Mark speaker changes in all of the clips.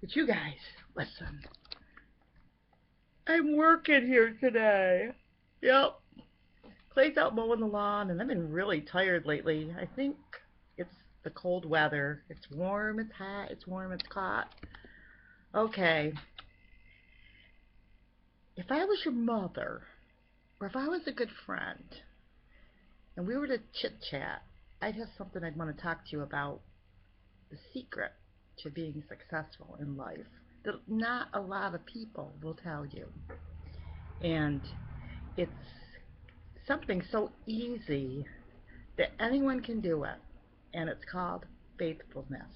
Speaker 1: But you guys, listen. I'm working here today. Yep. Clay's out mowing the lawn, and I've been really tired lately. I think it's the cold weather. It's warm, it's hot, it's warm, it's hot. Okay. If I was your mother, or if I was a good friend, and we were to chit chat, I'd have something I'd want to talk to you about the secret to being successful in life that not a lot of people will tell you. And it's something so easy that anyone can do it, and it's called faithfulness.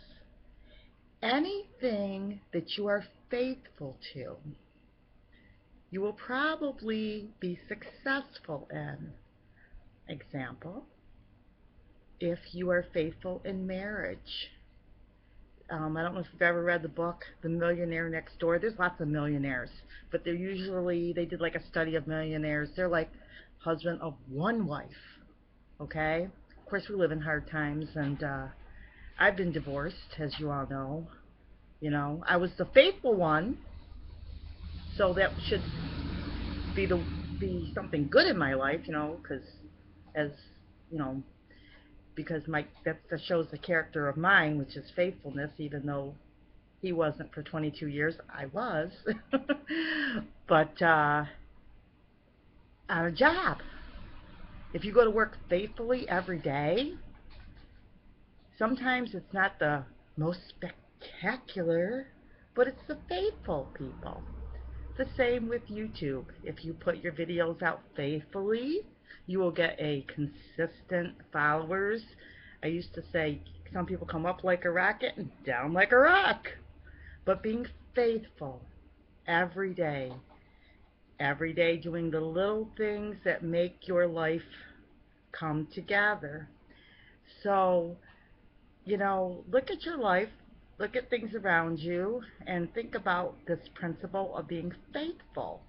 Speaker 1: Anything that you are faithful to, you will probably be successful in. Example, if you are faithful in marriage. I don't know if you've ever read the book, The Millionaire Next Door. There's lots of millionaires, but they did like a study of millionaires. They're like husband of one wife, okay? Of course, we live in hard times, and I've been divorced, as you all know. You know, I was the faithful one, so that should be the be something good in my life, because as you know, because that shows the character of mine, which is faithfulness, even though he wasn't for 22 years, I was. But on a job, if you go to work faithfully every day, sometimes it's not the most spectacular, but it's the faithful people. The same with YouTube. If you put your videos out faithfully, you will get a consistent followers. I used to say some people come up like a rocket and down like a rock. But being faithful every day doing the little things that make your life come together. So, look at your life, look at things around you, and think about this principle of being faithful.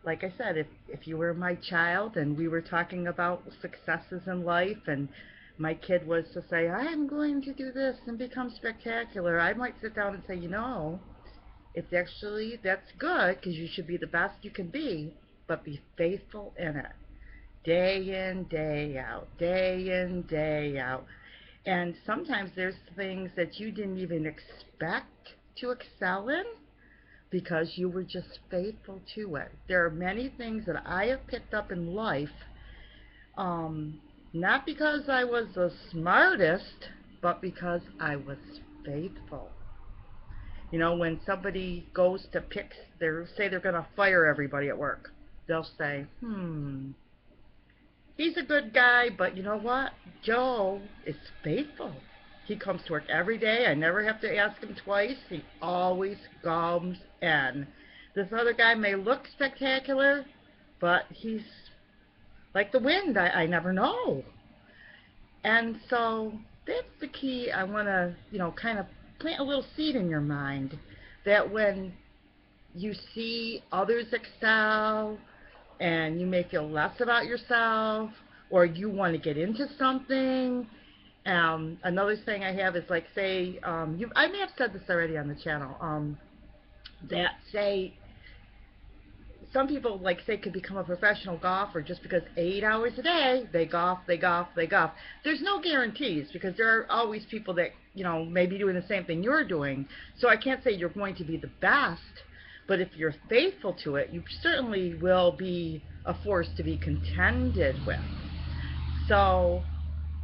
Speaker 1: Like I said, if you were my child and we were talking about successes in life, and my kid was to say, I'm going to do this and become spectacular, I might sit down and say, that's good because you should be the best you can be, but be faithful in it. Day in, day out, day in, day out. And sometimes there's things that you didn't even expect to excel in because you were just faithful to it. There are many things that I have picked up in life, not because I was the smartest, but because I was faithful. When somebody goes to say they're going to fire everybody at work, they'll say, he's a good guy, but you know what? Joe is faithful. He comes to work every day. I never have to ask him twice. He always comes in. This other guy may look spectacular, but he's like the wind. I never know. And so that's the key. I want to, kind of plant a little seed in your mind that when you see others excel and you may feel less about yourself, or you want to get into something. Another thing I have is like, say, I may have said this already on the channel, that say some people, like, say, could become a professional golfer just because 8 hours a day they golf. There's no guarantees because there are always people that may be doing the same thing you're doing. So I can't say you're going to be the best, but if you're faithful to it, you certainly will be a force to be contended with. So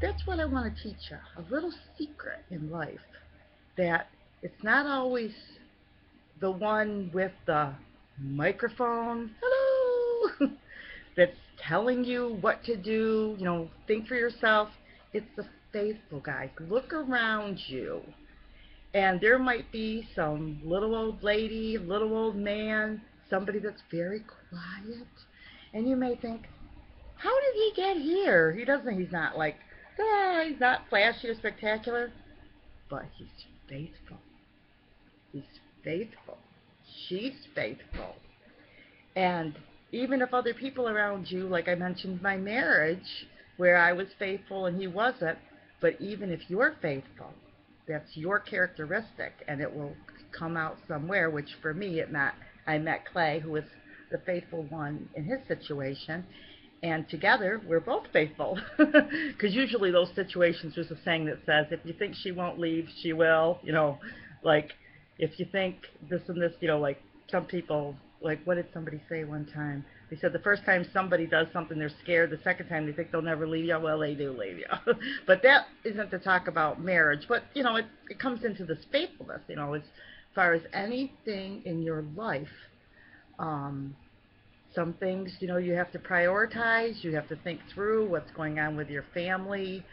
Speaker 1: that's what I want to teach you, a little secret in life, that it's not always the one with the microphone, hello, that's telling you what to do, think for yourself. It's the faithful guys. Look around you, and there might be some little old lady, little old man, somebody that's very quiet, and you may think, how did he get here? He's not like, he's not flashy or spectacular, but he's faithful. He's faithful. She's faithful. And even if other people around you, like I mentioned my marriage, where I was faithful and he wasn't, but even if you're faithful, that's your characteristic, and it will come out somewhere. Which for me, I met Clay, who was the faithful one in his situation, and together we're both faithful. Because usually those situations, there's a saying that says, if you think she won't leave, she will. Like if you think this and this, like some people, like what did somebody say one time? They said the first time somebody does something, they're scared. The second time they think they'll never leave you. Well, they do leave you. But that isn't to talk about marriage. But it comes into this faithfulness. As far as anything in your life. Some things, you have to prioritize. You have to think through what's going on with your family.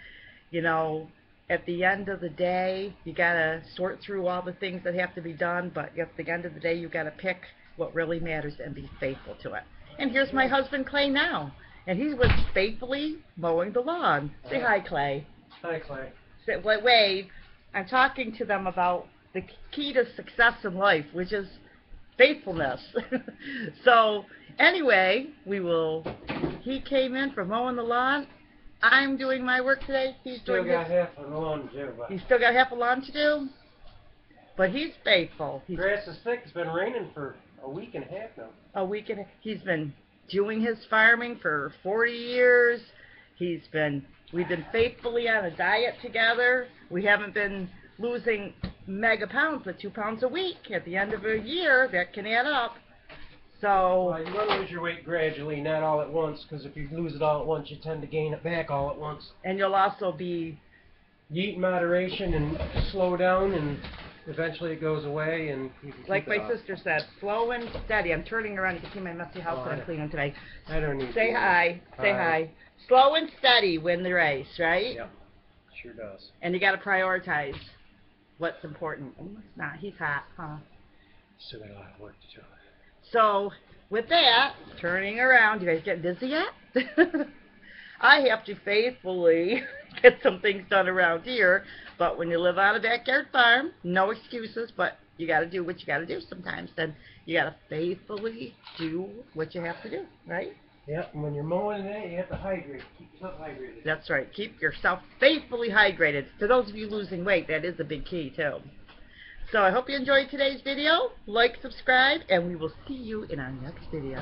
Speaker 1: At the end of the day, you got to sort through all the things that have to be done, but at the end of the day, you got to pick what really matters and be faithful to it. And here's my husband, Clay, now. And he was faithfully mowing the lawn. Say hi, Clay.
Speaker 2: Hi, Clay.
Speaker 1: Wave. I'm talking to them about the key to success in life, which is faithfulness. So anyway, he came in for mowing the lawn. I'm doing my work today. He's
Speaker 2: still
Speaker 1: doing
Speaker 2: got half a lawn to do.
Speaker 1: He's still got half a lawn to do? But he's faithful.
Speaker 2: Grass is thick. It's been raining for a week and a half now.
Speaker 1: He's been doing his farming for 40 years. We've been faithfully on a diet together. We haven't been losing mega pounds, but 2 pounds a week. At the end of a year, that can add up. So
Speaker 2: you want to lose your weight gradually, not all at once, because if you lose it all at once, you tend to gain it back all at once.
Speaker 1: And you'll also be...
Speaker 2: You eat in moderation and slow down, and eventually it goes away, and you can
Speaker 1: like my sister said, slow and steady. I'm turning around. You can see my messy house that I'm cleaning today.
Speaker 2: I don't need
Speaker 1: Say hi. Say hi. Slow and steady win the race, right?
Speaker 2: Yeah, sure does.
Speaker 1: And you got to prioritize what's important. It's not. He's hot, huh?
Speaker 2: Still got a lot of work to do.
Speaker 1: So, with that, turning around, you guys get dizzy yet? I have to faithfully get some things done around here, but when you live on a backyard farm, no excuses, but you got to do what you got to do sometimes. Then you got to faithfully do what you have to do, right?
Speaker 2: Yeah, and when you're mowing it, you have to hydrate. Keep yourself hydrated.
Speaker 1: That's right. Keep yourself faithfully hydrated. For those of you losing weight, that is a big key, too. So I hope you enjoyed today's video. Like, subscribe, and we will see you in our next video.